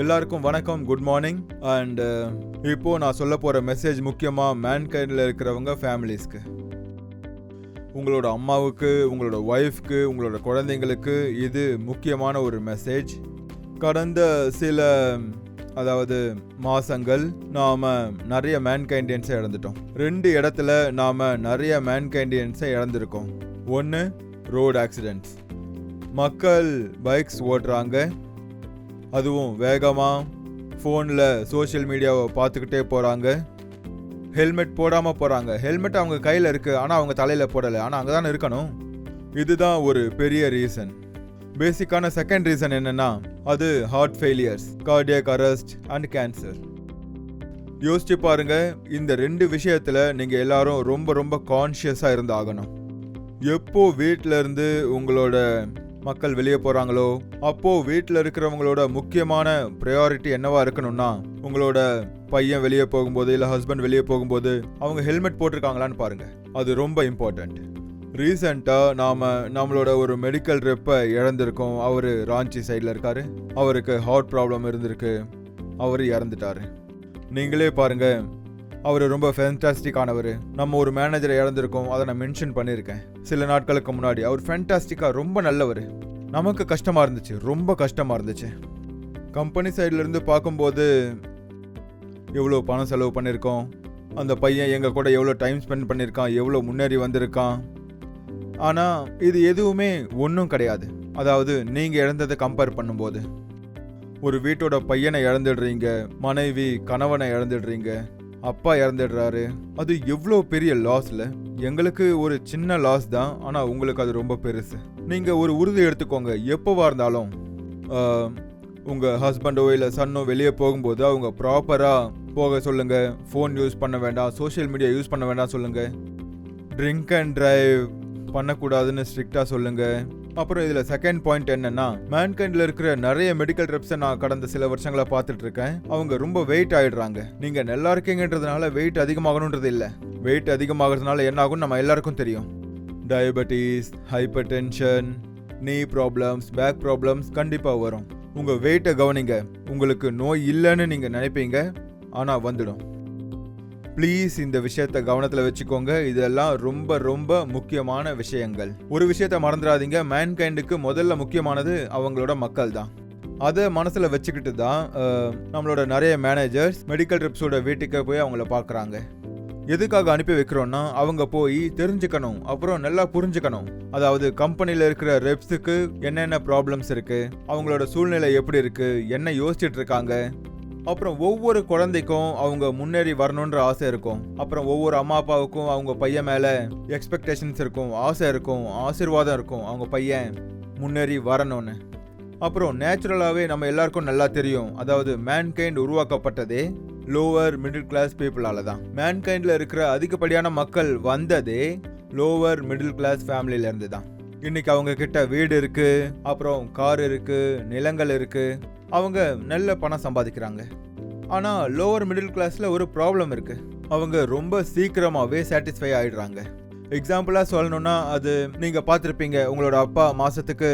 எல்லாருக்கும் வணக்கம், good morning. And இப்போது நான் சொல்ல போகிற மெசேஜ் முக்கியமாக மேன்கைண்டில் இருக்கிறவங்க ஃபேமிலிஸ்க்கு. உங்களோட அம்மாவுக்கு, உங்களோட ஒய்ஃப்க்கு, உங்களோட குழந்தைங்களுக்கு இது முக்கியமான ஒரு மெசேஜ். கடந்த சில மாதங்கள் நாம் நிறைய மேன்கைண்டியன்ஸை இழந்துட்டோம். 2 இடத்துல நாம் நிறைய மேன்கைண்டியன்ஸை இழந்திருக்கோம். ஒன்று, ரோடு ஆக்சிடென்ட்ஸ். மக்கள் பைக்ஸ் ஓட்டுறாங்க, அதுவும் வேகமாக ஃபோனில் சோஷியல் மீடியாவை பார்த்துக்கிட்டே போகிறாங்க. ஹெல்மெட் போடாமல் போகிறாங்க. ஹெல்மெட் அவங்க கையில் இருக்குது, ஆனால் அவங்க தலையில் போடலை. ஆனால் அங்கே தானே இருக்கணும். இதுதான் ஒரு பெரிய ரீசன். பேசிக்கான செகண்ட் ரீசன் என்னென்னா, அது heart failures, cardiac arrest and cancer. யோசிச்சு பாருங்கள், இந்த 2 விஷயத்தில் நீங்கள் எல்லாரும் ரொம்ப ரொம்ப கான்ஷியஸாக இருந்து ஆகணும். எப்போ வீட்டில் இருந்து உங்களோட மக்கள் வெளியே போகிறாங்களோ அப்போது வீட்டில் இருக்கிறவங்களோட முக்கியமான ப்ரையாரிட்டி என்னவா இருக்கணும்னா, உங்களோட பையன் வெளியே போகும்போது இல்லை ஹஸ்பண்ட் வெளியே போகும்போது அவங்க ஹெல்மெட் போட்டிருக்காங்களான்னு பாருங்கள். அது ரொம்ப இம்பார்ட்டண்ட். ரீசெண்டாக நம்மளோட ஒரு மெடிக்கல் ரெப்பை இழந்திருக்கோம். அவர் ராஞ்சி சைடில் இருக்கார். அவருக்கு ஹார்ட் ப்ராப்ளம் இருந்திருக்கு. அவர் இறந்துட்டார். நீங்களே பாருங்கள், அவர் ரொம்ப ஃபேண்டாஸ்டிக்கானவர். நம்ம ஒரு மேனேஜரை இழந்திருக்கோம், அதை நான் மென்ஷன் பண்ணியிருக்கேன் சில நாட்களுக்கு முன்னாடி. அவர் ஃபேண்டாஸ்டிக்காக ரொம்ப நல்லவர். நமக்கு கஷ்டமாக இருந்துச்சு, ரொம்ப கஷ்டமாக இருந்துச்சு. கம்பெனி சைட்லேருந்து பார்க்கும்போது எவ்வளோ பணம் செலவு பண்ணியிருக்கோம், அந்த பையன் எங்கள் கூட எவ்வளோ டைம் ஸ்பெண்ட் பண்ணியிருக்கான், எவ்வளோ முன்னேறி வந்திருக்கான். ஆனால் இது எதுவுமே ஒன்றும் கிடையாது. அதாவது நீங்கள் இழந்ததை கம்பேர் பண்ணும்போது. ஒரு வீட்டோட பையனை இழந்துடுறீங்க, மனைவி கணவனை இழந்துடுறீங்க, அப்பா இறந்துடுறாரு. அது எவ்வளோ பெரிய லாஸ்ல. எங்களுக்கு ஒரு சின்ன லாஸ் தான், ஆனால் உங்களுக்கு அது ரொம்ப பெருசு. நீங்கள் ஒரு உறுதி எடுத்துக்கோங்க, எப்போவா இருந்தாலும் உங்கள் ஹஸ்பண்டோ இல்லை சன்னோ வெளியே போகும்போது அவங்க ப்ராப்பராக போக சொல்லுங்கள். ஃபோன் யூஸ் பண்ண வேண்டாம், சோஷியல் மீடியா யூஸ் பண்ண வேண்டாம் சொல்லுங்கள். ட்ரிங்க் அண்ட் டிரைவ் பண்ணக்கூடாதுன்னு ஸ்ட்ரிக்டாக சொல்லுங்கள். அப்புறம் இதில் செகண்ட் பாயிண்ட் என்னன்னா, மேன்கைண்டில் இருக்கிற நிறைய மெடிக்கல் ரெப்ஸை நான் கடந்த சில வருஷங்களை பார்த்துட்டு இருக்கேன். அவங்க ரொம்ப வெயிட் ஆகிடுறாங்க. நீங்கள் நல்லா இருக்கீங்கன்றதுனால வெயிட் அதிகமாகணுன்றது இல்லை. வெயிட் அதிகமாகிறதுனால என்ன ஆகும் நம்ம எல்லாருக்கும் தெரியும். டயபெட்டிஸ், ஹைப்பர் டென்ஷன், நீ ப்ராப்ளம்ஸ், பேக் ப்ராப்ளம்ஸ் கண்டிப்பாக வரும். உங்கள் வெயிட்டை கவனிங்க. உங்களுக்கு நோய் இல்லைன்னு நீங்கள் நினைப்பீங்க, ஆனால் வந்துடும். ப்ளீஸ் இந்த விஷயத்தை கவனத்தில் வச்சுக்கோங்க. இதெல்லாம் ரொம்ப ரொம்ப முக்கியமான விஷயங்கள். ஒரு விஷயத்தை மறந்துடாதீங்க, மேன்கைண்டுக்கு முதல்ல முக்கியமானது அவங்களோட மக்கள் தான். அதை மனசில் வச்சுக்கிட்டு தான் நம்மளோட நிறைய மேனேஜர்ஸ் மெடிக்கல் ரெப்ஸோட வீட்டுக்கு போய் அவங்கள பார்க்குறாங்க. எதுக்காக அனுப்பி வைக்கிறோன்னா, அவங்க போய் தெரிஞ்சுக்கணும், அப்புறம் நல்லா புரிஞ்சுக்கணும். அதாவது கம்பெனியில் இருக்கிற ரெப்ஸுக்கு என்னென்ன ப்ராப்ளம்ஸ் இருக்குது, அவங்களோட சூழ்நிலை எப்படி இருக்குது, என்ன யோசிச்சுட்டு இருக்காங்க. அப்புறம் ஒவ்வொரு குழந்தைக்கும் அவங்க முன்னேறி வரணுன்ற ஆசை இருக்கும். அப்புறம் ஒவ்வொரு அம்மா அப்பாவுக்கும் அவங்க பையன் மேலே எக்ஸ்பெக்டேஷன்ஸ் இருக்கும், ஆசை இருக்கும், ஆசீர்வாதம் இருக்கும் அவங்க பையன் முன்னேறி வரணும்னு. அப்புறம் நேச்சுரலாகவே நம்ம எல்லாருக்கும் நல்லா தெரியும், அதாவது மேன்கைண்ட் உருவாக்கப்பட்டதே லோவர் மிடில் கிளாஸ் பீப்புளால தான். மேன்கைண்டில் இருக்கிற அதிகப்படியான மக்கள் வந்ததே லோவர் மிடில் கிளாஸ் ஃபேமிலியிலேருந்து தான். இன்னைக்கு அவங்க கிட்ட வீடு இருக்கு, அப்புறம் கார் இருக்கு, நிலங்கள் இருக்கு, அவங்க நல்ல பணம் சம்பாதிக்கிறாங்க. ஆனால் லோவர் மிடில் கிளாஸில் ஒரு ப்ராப்ளம் இருக்கு. அவங்க ரொம்ப சீக்கிரமாகவே சாட்டிஸ்ஃபை ஆகிடுறாங்க. எக்ஸாம்பிளாக சொல்லணும்னா, அது நீங்கள் பார்த்துருப்பீங்க, உங்களோட அப்பா மாதத்துக்கு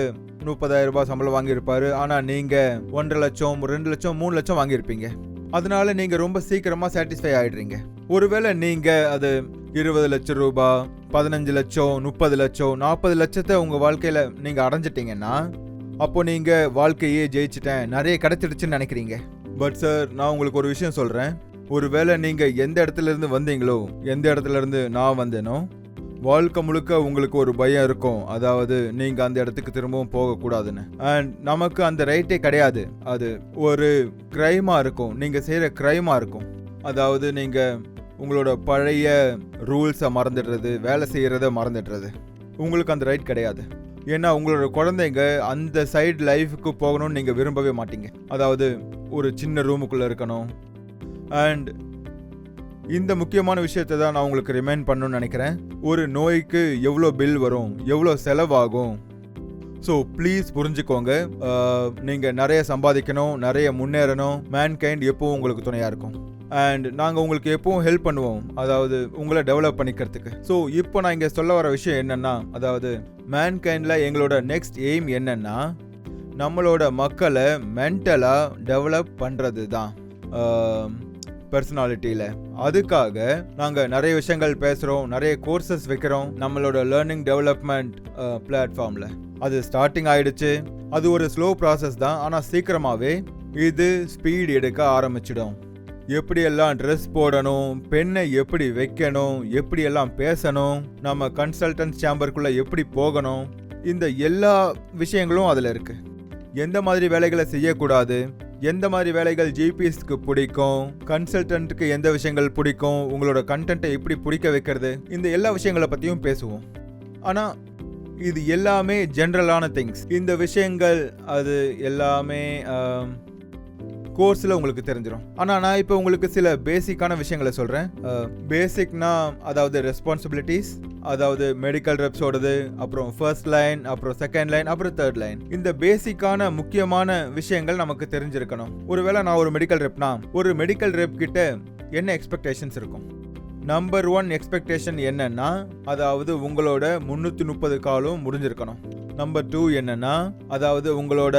30,000 ரூபாய் சம்பளம் வாங்கியிருப்பாரு. ஆனால் நீங்கள் 1.5 லட்சம், 2 லட்சம், 3 லட்சம் வாங்கியிருப்பீங்க. அதனால நீங்கள் ரொம்ப சீக்கிரமாக சாட்டிஸ்ஃபை ஆகிடுறீங்க. ஒருவேளை நீங்கள் அது 20 லட்சம் ரூபாய், 15 லட்சம், 30 லட்சம், 40 லட்சத்தை உங்கள் வாழ்க்கையில் நீங்கள் அடைஞ்சிட்டிங்கன்னா, அப்போ நீங்கள் வாழ்க்கையே ஜெயிச்சிட்டேன், நிறைய கிடைச்சிடுச்சுன்னு நினைக்கிறீங்க. பட் சார், நான் உங்களுக்கு ஒரு விஷயம் சொல்கிறேன். ஒருவேளை நீங்கள் எந்த இடத்துல இருந்து வந்தீங்களோ, எந்த இடத்துல இருந்து நான் வந்தேனோ, வாழ்க்கை முழுக்க உங்களுக்கு ஒரு பயம் இருக்கும். அதாவது நீங்கள் அந்த இடத்துக்கு திரும்பவும் போகக்கூடாதுன்னு. அண்ட் நமக்கு அந்த ரைட்டே கிடையாது. அது ஒரு கிரைமாக இருக்கும், நீங்கள் செய்கிற கிரைமாக இருக்கும். அதாவது நீங்கள் உங்களோட பழைய ரூல்ஸை மறந்துடுறது, வேலை செய்கிறத மறந்துடுறது, உங்களுக்கு அந்த ரைட் கிடையாது. ஏன்னா உங்களோட குழந்தைங்க அந்த சைடு லைஃபுக்கு போகணும்னு நீங்கள் விரும்பவே மாட்டீங்க. அதாவது ஒரு சின்ன ரூமுக்குள்ளே இருக்கணும். அண்ட் இந்த முக்கியமான விஷயத்தை தான் நான் உங்களுக்கு ரிமைண்ட் பண்ணணும்னு நினைக்கிறேன். ஒரு நோய்க்கு எவ்வளோ பில் வரும், எவ்வளோ செலவாகும். ஸோ ப்ளீஸ் புரிஞ்சுக்கோங்க. நீங்கள் நிறைய சம்பாதிக்கணும், நிறைய முன்னேறணும். மேன்கைண்ட் எப்பவும் உங்களுக்கு துணையாக இருக்கும். அண்ட் நாங்கள் உங்களுக்கு எப்பவும் ஹெல்ப் பண்ணுவோம், அதாவது உங்களை டெவலப் பண்ணிக்கிறதுக்கு. ஸோ இப்போ நான் இங்கே சொல்ல வர விஷயம் என்னென்னா, அதாவது மேன்கைண்டில் எங்களோட நெக்ஸ்ட் எய்ம் என்னென்னா, நம்மளோட மக்களை மென்டலாக டெவலப் பண்ணுறது தான் பர்சனாலிட்டியில். அதுக்காக நாங்கள் நிறைய விஷயங்கள் பேசுகிறோம், நிறைய கோர்சஸ் வைக்கிறோம் நம்மளோட லேர்னிங் டெவலப்மெண்ட் பிளாட்ஃபார்மில். அது ஸ்டார்டிங் ஆயிடுச்சு. அது ஒரு ஸ்லோ ப்ராசஸ் தான், ஆனால் சீக்கிரமாகவே இது ஸ்பீட் எடுக்க ஆரம்பிச்சிடும். எப்படியெல்லாம் ட்ரெஸ் போடணும், பெண்ணை எப்படி வைக்கணும், எப்படியெல்லாம் பேசணும், நம்ம கன்சல்டன்ஸ் சேம்பருக்குள்ளே எப்படி போகணும், இந்த எல்லா விஷயங்களும் அதில் இருக்குது. எந்த மாதிரி வேலைகளை செய்யக்கூடாது, எந்த மாதிரி வேலைகள் ஜிபிஎஸ்க்கு பிடிக்கும், கன்சல்டன்ட்டுக்கு எந்த விஷயங்கள் பிடிக்கும், உங்களோட கண்டென்ட்டை எப்படி பிடிக்க வைக்கிறது, இந்த எல்லா விஷயங்களை பற்றியும் பேசுவோம். ஆனால் இது எல்லாமே ஜென்ரலான திங்ஸ். இந்த விஷயங்கள் அது எல்லாமே கோர்ஸில் உங்களுக்கு தெரிஞ்சிடும். ஆனால் நான் இப்போ உங்களுக்கு சில பேசிக்கான விஷயங்களை சொல்கிறேன். பேசிக்னா அதாவது ரெஸ்பான்சிபிலிட்டிஸ், அதாவது மெடிக்கல் ரெப்ஸோடது, அப்புறம் ஃபர்ஸ்ட் லைன், அப்புறம் செகண்ட் லைன், அப்புறம் தேர்ட் லைன். இந்த பேசிக்கான முக்கியமான விஷயங்கள் நமக்கு தெரிஞ்சிருக்கணும். ஒருவேளை நான் ஒரு மெடிக்கல் ரெப்னா, ஒரு மெடிக்கல் ரெப் கிட்ட என்ன எக்ஸ்பெக்டேஷன்ஸ் இருக்கும்? நம்பர் 1 எக்ஸ்பெக்டேஷன் என்னன்னா, அதாவது உங்களோட 330 காலும் முடிஞ்சிருக்கணும். நம்பர் 2 என்னன்னா, அதாவது உங்களோட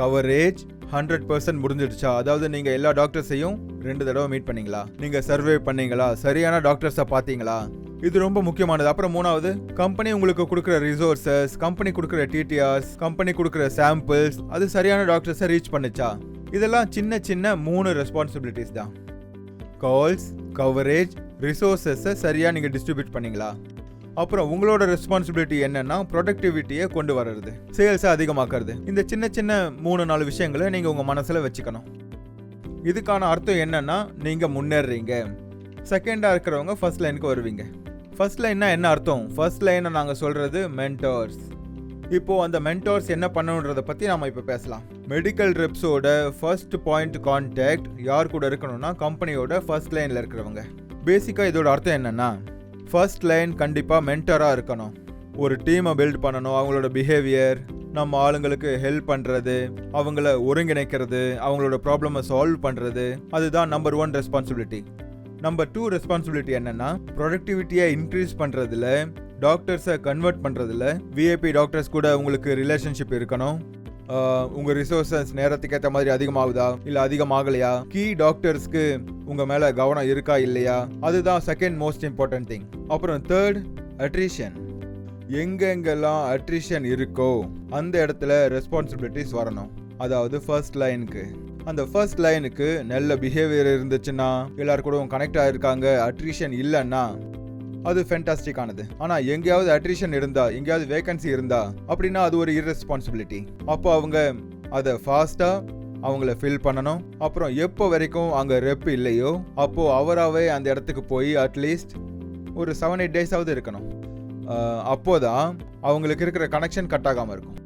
கவரேஜ் 100% முடிஞ்சிடுச்சா, அதாவது நீங்க எல்லா டாக்டர்ஸையும் 2 தடவை மீட் பண்ணீங்களா, நீங்க சர்வே பண்ணீங்களா, சரியான டாக்டர்ஸை பார்த்தீங்களா, இது ரொம்ப முக்கியமானது. அப்புறம் 3வது, கம்பெனி உங்களுக்கு கொடுக்குற ரிசோர்சஸ், கம்பெனி கொடுக்குற டிடிஆர்ஸ், கம்பெனி கொடுக்குற சாம்பிள்ஸ், அது சரியான டாக்டர்ஸை ரீச் பண்ணுச்சா. இதெல்லாம் சின்ன சின்ன 3 ரெஸ்பான்சிபிலிட்டிஸ் தான். கால்ஸ், கவரேஜ், ரிசோர்சஸை சரியாக நீங்கள் டிஸ்ட்ரிபியூட் பண்ணீங்களா. அப்புறம் உங்களோட ரெஸ்பான்சிபிலிட்டி என்னன்னா, ப்ரொடக்டிவிட்டியை கொண்டு வர்றது, சேல்ஸை அதிகமாக்குறது. இந்த சின்ன சின்ன 3-4 விஷயங்களை நீங்கள் உங்கள் மனசில் வச்சுக்கணும். இதுக்கான அர்த்தம் என்னன்னா, நீங்கள் முன்னேறீங்க. செகண்டாக இருக்கிறவங்க ஃபர்ஸ்ட் லைனுக்கு வருவீங்க. ஃபர்ஸ்ட் லைன்னா என்ன அர்த்தம்? ஃபர்ஸ்ட் லைனை நாங்கள் சொல்கிறது மென்டார்ஸ். இப்போது அந்த மென்டார்ஸ் என்ன பண்ணணுன்றதை பற்றி நாம் இப்போ பேசலாம். மெடிக்கல் ரெப்ஸோட ஃபர்ஸ்ட் பாயிண்ட் கான்டாக்ட் யார் கூட இருக்கணும்னா, கம்பெனியோட ஃபர்ஸ்ட் லைனில் இருக்கிறவங்க. பேசிக்காக இதோட அர்த்தம் என்னென்னா, ஃபர்ஸ்ட் லைன் கண்டிப்பாக மென்டராக இருக்கணும். ஒரு டீமை பில்ட் பண்ணணும். அவங்களோட பிஹேவியர், நம்ம ஆளுங்களுக்கு ஹெல்ப் பண்ணுறது, அவங்கள ஒருங்கிணைக்கிறது, அவங்களோட ப்ராப்ளமை சால்வ் பண்ணுறது, அதுதான் நம்பர் 1 ரெஸ்பான்சிபிலிட்டி. நம்பர் 2 ரெஸ்பான்சிபிலிட்டி என்னென்னா, ப்ரொடக்டிவிட்டியை இன்க்ரீஸ் பண்ணுறதுல, டாக்டர்ஸை கன்வெர்ட் பண்ணுறதுல, விஐபி டாக்டர்ஸ் கூட உங்களுக்கு ரிலேஷன்ஷிப் இருக்கணும். உங்கள் ரிசோர்ஸஸ் நேரத்துக்கு ஏற்ற மாதிரி அதிகமாகுதா இல்லை அதிகமாகலையா, கீ டாக்டர்ஸ்க்கு உங்கள் மேலே கவனம் இருக்கா இல்லையா, அதுதான் செகண்ட் மோஸ்ட் இம்பார்ட்டன்ட் திங். அப்புறம் தேர்ட், அட்ரிஷன். எங்கெங்கெல்லாம் அட்ரிஷன் இருக்கோ அந்த இடத்துல ரெஸ்பான்சிபிலிட்டிஸ் வரணும். அதாவது ஃபர்ஸ்ட் லைனுக்கு, அந்த ஃபர்ஸ்ட் லைனுக்கு நல்ல பிஹேவியர் இருந்துச்சுன்னா, எல்லாரும் கூட கனெக்ட் ஆகிருக்காங்க, அட்ரிஷன் இல்லைன்னா அது ஃபென்டாஸ்டிக் ஆனது. ஆனால் எங்கேயாவது அட்ரிஷன் இருந்தா, எங்கேயாவது வேகன்சி இருந்தா அப்படின்னா அது ஒரு இர்ரெஸ்பான்சிபிலிட்டி. அப்போ அவங்க அதை ஃபாஸ்ட்டாக அவங்கள ஃபில் பண்ணணும். அப்புறம் எப்போ வரைக்கும் அங்கே ரெப் இல்லையோ அப்போது அவராகவே அந்த இடத்துக்கு போய் அட்லீஸ்ட் ஒரு 7-8 டேஸாவது இருக்கணும். அப்போதான் அவங்களுக்கு இருக்கிற கனெக்ஷன் கட் ஆகாமல் இருக்கும்.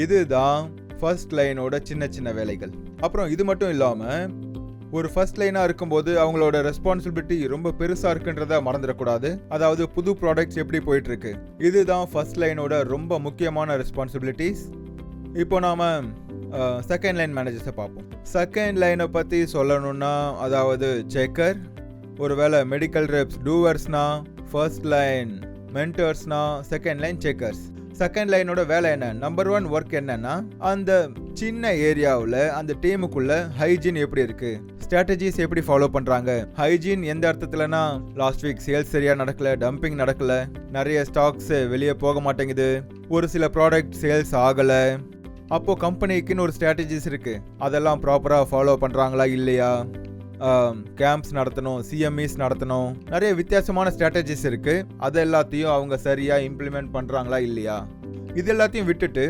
இதுதான் ஃபர்ஸ்ட் லைனோட சின்ன சின்ன வேலைகள். அப்புறம் இது மட்டும் இல்லாமல், ஒரு ஃபர்ஸ்ட் லைனாக இருக்கும்போது அவங்களோட ரெஸ்பான்சிபிலிட்டி ரொம்ப பெருசாக இருக்குன்றத மறந்துடக்கூடாது. அதாவது புது ப்ராடக்ட்ஸ் எப்படி போயிட்டுருக்கு, இதுதான் ஃபர்ஸ்ட் லைனோட ரொம்ப முக்கியமான ரெஸ்பான்சிபிலிட்டிஸ். இப்போ நாம் செகண்ட் லைன் மேனேஜர்ஸை பார்ப்போம். செகண்ட் லைனை பற்றி சொல்லணும்னா, அதாவது செக்கர், ஒருவேளை மெடிக்கல் ரெப்ஸ் டூவர்ஸ்னா, ஃபர்ஸ்ட் லைன் மென்டர்ஸ்னா, செகண்ட் லைன் செக்கர்ஸ். செகண்ட் லைனோட வேலை என்ன? நம்பர் 1 ஒர்க் என்னன்னா, அந்த சின்ன ஏரியாவில் அந்த டீமுக்குள்ள ஹைஜீன் எப்படி இருக்கு, ஸ்ட்ராட்டஜிஸ் எப்படி ஃபாலோ பண்றாங்க. ஹைஜீன் எந்த அர்த்தத்துலனா, லாஸ்ட் வீக் சேல்ஸ் சரியா நடக்கல, டம்பிங் நடக்கல, நிறைய ஸ்டாக்ஸ் வெளியே போக மாட்டேங்குது, ஒரு சில ப்ராடக்ட் சேல்ஸ் ஆகல. அப்போ கம்பெனிக்குன்னு ஒரு ஸ்ட்ராட்டஜிஸ் இருக்கு, அதெல்லாம் ப்ராப்பராக ஃபாலோ பண்றாங்களா இல்லையா. கேம்ப்ஸ் நடத்தணும், சிஎம்இஸ் நடத்தணும், நிறைய வித்தியாசமான ஸ்ட்ராட்டஜிஸ் இருக்கு. அது எல்லாத்தையும் அவங்க சரியா இம்ப்ளிமெண்ட் பண்றாங்களா இல்லையா. இது எல்லாத்தையும் விட்டுட்டு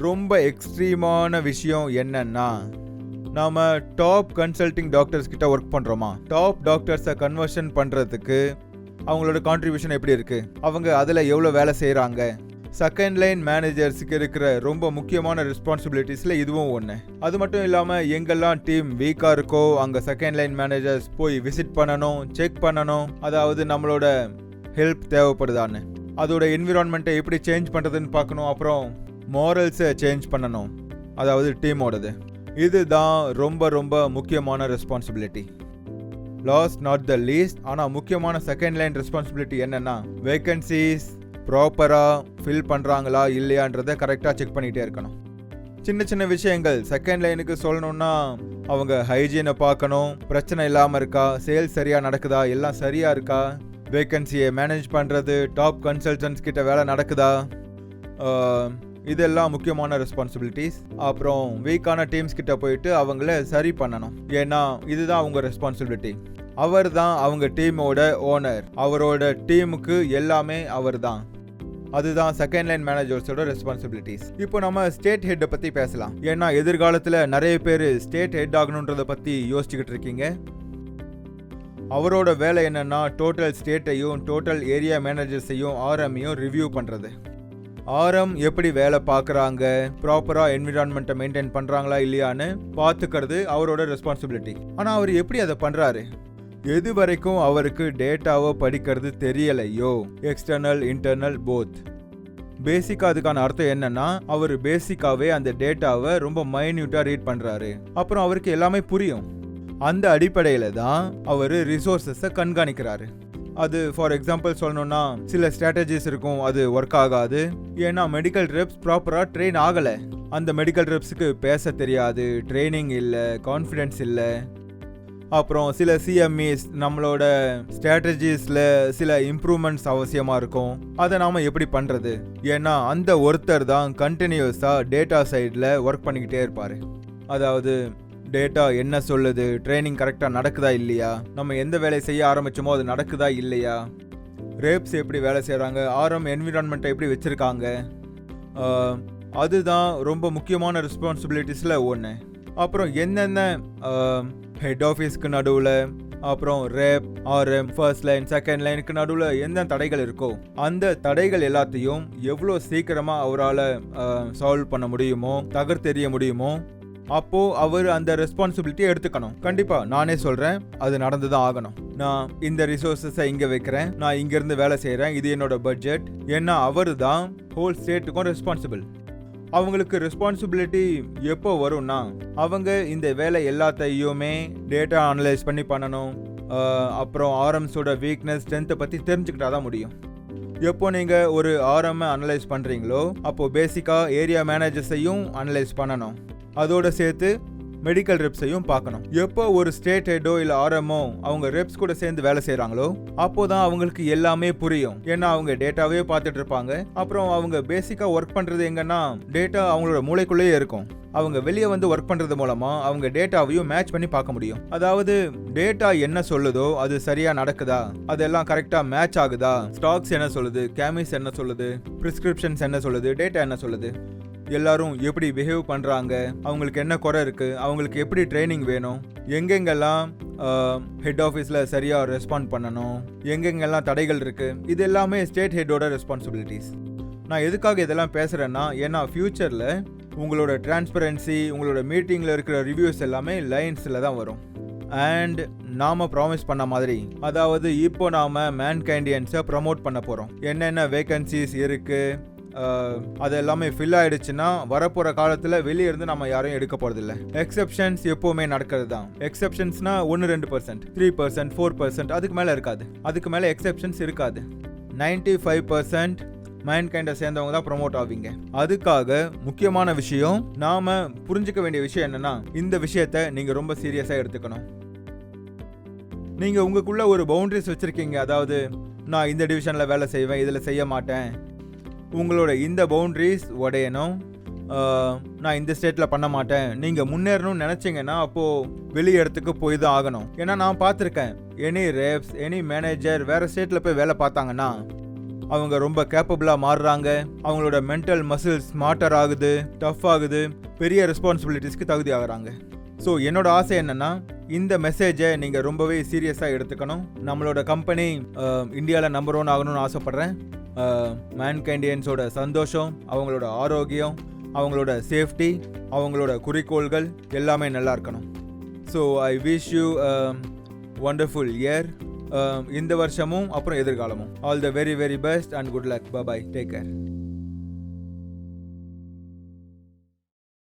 ரொம்ப எக்ஸ்ட்ரீமான விஷயம் என்னன்னா, நாம டாப் கன்சல்டிங் டாக்டர்ஸ் கிட்ட ஒர்க் பண்றோமா, டாப் டாக்டர்ஸை கன்வர்ஷன் பண்றதுக்கு அவங்களோட கான்ட்ரிபியூஷன் எப்படி இருக்கு, அவங்க அதில் எவ்வளோ வேலை செய்கிறாங்க. செகண்ட் லைன் மேனேஜர்ஸுக்கு இருக்கிற ரொம்ப முக்கியமான ரெஸ்பான்சிபிலிட்டிஸில் இதுவும் ஒன்று. அது மட்டும் இல்லாமல், எங்கெல்லாம் டீம் வீக்காக இருக்கோ அங்கே செகண்ட் லைன் மேனேஜர்ஸ் போய் விசிட் பண்ணணும், செக் பண்ணணும், அதாவது நம்மளோட ஹெல்ப் தேவைப்படுதான்னு, அதோட என்விரான்மெண்ட்டை எப்படி சேஞ்ச் பண்ணுறதுன்னு பார்க்கணும். அப்புறம் மாரல்ஸை சேஞ்ச் பண்ணணும், அதாவது டீமோடது. இதுதான் ரொம்ப ரொம்ப முக்கியமான responsibility. Last not the least, ஆனால் முக்கியமான செகண்ட் லைன் ரெஸ்பான்சிபிலிட்டி என்னென்னா, வேகன்சிஸ் ப்ராப்பராக ஃபில் பண்ணுறாங்களா இல்லையான்றதை கரெக்டாக செக் பண்ணிகிட்டே இருக்கணும். சின்ன சின்ன விஷயங்கள் செகண்ட் லைனுக்கு சொல்லணும்னா அவங்க ஹைஜீனை பார்க்கணும், பிரச்சனை இல்லாமல் இருக்கா, சேல்ஸ் சரியாக நடக்குதா, எல்லாம் சரியாக இருக்கா, வேக்கன்சியை மேனேஜ் பண்ணுறது, டாப் கன்சல்டன்ட்ஸ் கிட்ட வேலை நடக்குதா, இதெல்லாம் முக்கியமான ரெஸ்பான்சிபிலிட்டிஸ். அப்புறம் வீக்கான டீம்ஸ் கிட்ட போயிட்டு அவங்கள சரி பண்ணணும். ஏன்னா இதுதான் அவங்க ரெஸ்பான்சிபிலிட்டி. அவர் தான் அவங்க டீமோட ஓனர், அவரோட டீமுக்கு எல்லாமே அவர் தான். அதுதான் செகண்ட் லைன் மேனேஜர்ஸோட ரெஸ்பான்சிபிலிட்டிஸ். இப்போ நம்ம ஸ்டேட் ஹெட்டை பற்றி பேசலாம். ஏன்னா எதிர்காலத்தில் நிறைய பேர் ஸ்டேட் ஹெட் ஆகணுன்றதை பற்றி யோசிச்சுக்கிட்டு இருக்கீங்க. அவரோட வேலை என்னன்னா டோட்டல் ஸ்டேட்டையும் டோட்டல் ஏரியா மேனேஜர்ஸையும் ஆர்எம்மையும் ரிவ்யூ பண்ணுறது. ஆர்எம் எப்படி வேலை பார்க்குறாங்க, ப்ராப்பராக என்விரான்மெண்ட்டை மெயின்டைன் பண்ணுறாங்களா இல்லையான்னு பார்த்துக்கிறது அவரோட ரெஸ்பான்சிபிலிட்டி. ஆனால் அவர் எப்படி அதை பண்ணுறாரு? எது வரைக்கும் அவருக்கு டேட்டாவை படிக்கிறது தெரியலையோ, எக்ஸ்டர்னல் இன்டர்னல் போத். பேசிக்காக அதுக்கான அர்த்தம் என்னன்னா அவர் பேசிக்காவே அந்த டேட்டாவை ரொம்ப மைன்யூட்டாக ரீட் பண்ணுறாரு. அப்புறம் அவருக்கு எல்லாமே புரியும். அந்த அடிப்படையில் தான் அவர் ரிசோர்ஸஸை கண்காணிக்கிறாரு. அது ஃபார் எக்ஸாம்பிள் சொல்லணும்னா சில ஸ்ட்ராட்டஜிஸ் இருக்கும், அது ஒர்க் ஆகாது. ஏன்னா மெடிக்கல் ரெப்ஸ் ப்ராப்பராக ட்ரெயின் ஆகலை. அந்த மெடிக்கல் ரெப்ஸுக்கு பேச தெரியாது, ட்ரைனிங் இல்லை, கான்ஃபிடென்ஸ் இல்லை. அப்புறம் சில சிஎம்இஸ் நம்மளோட ஸ்ட்ராட்டஜிஸில் சில இம்ப்ரூவ்மெண்ட்ஸ் அவசியமாக இருக்கும். அதை நாம் எப்படி பண்ணுறது? ஏன்னா அந்த ஒருத்தர் தான் கண்டினியூஸாக டேட்டா சைடில் ஒர்க் பண்ணிக்கிட்டே இருப்பார். அதாவது டேட்டா என்ன சொல்லுது, ட்ரைனிங் கரெக்டாக நடக்குதா இல்லையா, நம்ம எந்த வேலையை செய்ய ஆரம்பிச்சோமோ அது நடக்குதா இல்லையா, ரேப்ஸ் எப்படி வேலை செய்கிறாங்க, ஆர்எம் என்விரான்மெண்ட்டை எப்படி வச்சுருக்காங்க, அதுதான் ரொம்ப முக்கியமான ரெஸ்பான்சிபிலிட்டிஸில் ஒன்று. அப்புறம் என்னென்ன ஹெட் ஆஃபீஸ்க்கு நடுவில், அப்புறம் rep, RM, first line, second லைனுக்கு நடுவில் என்ன தடைகள் இருக்கோ அந்த தடைகள் எல்லாத்தையும் எவ்வளோ சீக்கிரமாக அவரால் சால்வ் பண்ண முடியுமோ, தகர்த்தெறிய முடியுமோ, அப்போ அவர் அந்த ரெஸ்பான்சிபிலிட்டியை எடுத்துக்கணும். கண்டிப்பா நானே சொல்றேன், அது நடந்துதான் ஆகணும். நான் இந்த ரிசோர்ஸஸை இங்க வைக்கிறேன், நான் இங்க இருந்து வேலை செய்யறேன், இது என்னோட பட்ஜெட். ஏன்னா அவர் தான் ஹோல் ஸ்டேட்டுக்கும் ரெஸ்பான்சிபிள். அவங்களுக்கு ரெஸ்பான்சிபிலிட்டி எப்போ வரும்னா அவங்க இந்த வேலை எல்லாத்தையுமே டேட்டா அனலைஸ் பண்ணி பண்ணணும். அப்புறம் ஆர்எம்ஸோட வீக்னஸ், ஸ்ட்ரென்த்தை பற்றி தெரிஞ்சுக்கிட்டாதான் முடியும். எப்போ நீங்கள் ஒரு ஆர்எம்ஐ அனலைஸ் பண்ணுறீங்களோ அப்போது பேசிக்காக ஏரியா மேனேஜர்ஸையும் அனலைஸ் பண்ணணும். அதோட சேர்த்து மெடிக்கல் ரெப்ஸையும் பார்க்கணும். எப்போ ஒரு ஸ்டேட் ஹெட்டோ இல்லை ஆர்எம்ஓ அவங்க ரெப்ஸ் கூட சேர்ந்து வேலை செய்கிறாங்களோ அப்போதான் அவங்களுக்கு எல்லாமே புரியும். ஏன்னா அவங்க டேட்டாவே பார்த்துட்டு இருப்பாங்க. அப்புறம் அவங்க பேசிக்காக ஒர்க் பண்ணுறது எங்கன்னா டேட்டா அவங்களோட மூளைக்குள்ளேயே இருக்கும். அவங்க வெளியே வந்து ஒர்க் பண்ணுறது மூலமாக அவங்க டேட்டாவையும் மேட்ச் பண்ணி பார்க்க முடியும். அதாவது டேட்டா என்ன சொல்லுதோ அது சரியாக நடக்குதா, அதெல்லாம் கரெக்டாக மேட்ச் ஆகுதா, ஸ்டாக்ஸ் என்ன சொல்லுது, கேமிஸ் என்ன சொல்லுது, ப்ரிஸ்கிரிப்ஷன்ஸ் என்ன சொல்லுது, டேட்டா என்ன சொல்லுது, எல்லாரும் எப்படி பிஹேவ் பண்ணுறாங்க, அவங்களுக்கு என்ன குறை இருக்குது, அவங்களுக்கு எப்படி ட்ரைனிங் வேணும், எங்கெங்கெல்லாம் ஹெட் ஆஃபீஸில் சரியாக ரெஸ்பாண்ட் பண்ணணும், எங்கெங்கெல்லாம் தடைகள் இருக்குது, இது எல்லாமே ஸ்டேட் ஹெட்டோட ரெஸ்பான்சிபிலிட்டிஸ். நான் எதுக்காக இதெல்லாம் பேசுகிறேன்னா, ஏன்னா ஃப்யூச்சரில் உங்களோட டிரான்ஸ்பரன்சி, உங்களோட மீட்டிங்கில் இருக்கிற ரிவ்யூஸ் எல்லாமே லைன்ஸில் தான் வரும். அண்ட் நாம் ப்ராமிஸ் பண்ண மாதிரி, அதாவது இப்போ நாம் மேன்கைண்டியன்ஸை ப்ரமோட் பண்ண போகிறோம். என்னென்ன வேகன்சிஸ் இருக்குது அது எல்லாமே ஃபில் ஆகிடுச்சுன்னா வரப்போகிற காலத்தில் வெளியே இருந்து நம்ம யாரையும் எடுக்க போகிறதில்ல. எக்ஸப்ஷன்ஸ் எப்போவுமே நடக்கிறது தான். எக்ஸப்ஷன்ஸ்னா 1-2%, 3%, 4%, அதுக்கு மேலே இருக்காது. அதுக்கு மேலே எக்ஸப்ஷன்ஸ் இருக்காது. 95% மேன்கைண்டை சேர்ந்தவங்க தான் ப்ரமோட் ஆவீங்க. அதுக்காக முக்கியமான விஷயம், நாம புரிஞ்சுக்க வேண்டிய விஷயம் என்னன்னா, இந்த விஷயத்தை நீங்க ரொம்ப சீரியஸா எடுத்துக்கணும். நீங்க உங்களுக்குள்ள ஒரு பவுண்டரிஸ் வச்சிருக்கீங்க. அதாவது நான் இந்த டிவிஷன்ல வேலை செய்வேன், இதுல செய்ய மாட்டேன். உங்களோட இந்த பவுண்டரிஸ் உடையணும். நான் இந்த ஸ்டேட்டில் பண்ண மாட்டேன், நீங்கள் முன்னேறணும்னு நினச்சிங்கன்னா அப்போது வெளி இடத்துக்கு போய் தான் ஆகணும். ஏன்னா நான் பார்த்துருக்கேன், எனி ரேப்ஸ், எனி மேனேஜர் வேறு ஸ்டேட்டில் போய் வேலை பார்த்தாங்கன்னா அவங்க ரொம்ப கேப்பபிளாக மாறுறாங்க. அவங்களோட மென்டல் மசில்ஸ் ஸ்மார்ட்டர் ஆகுது, டஃப் ஆகுது, பெரிய ரெஸ்பான்சிபிலிட்டிஸ்க்கு தகுதி ஆகுறாங்க. ஸோ என்னோட ஆசை என்னென்னா, இந்த மெசேஜை நீங்கள் ரொம்பவே சீரியஸாக எடுத்துக்கணும். நம்மளோட கம்பெனி இந்தியாவில் நம்பர் 1 ஆகணும்னு ஆசைப்பட்றேன். மேன்கைண்டியன்ஸோட சந்தோஷம், அவங்களோட ஆரோக்கியம், அவங்களோட சேஃப்டி, அவங்களோட குறிக்கோள்கள் எல்லாமே நல்லா இருக்கணும். So I wish you wonderful year. இந்த வருஷமும் அப்புறம் எதிர்காலமும். All the very very best and good luck. Bye bye, take care.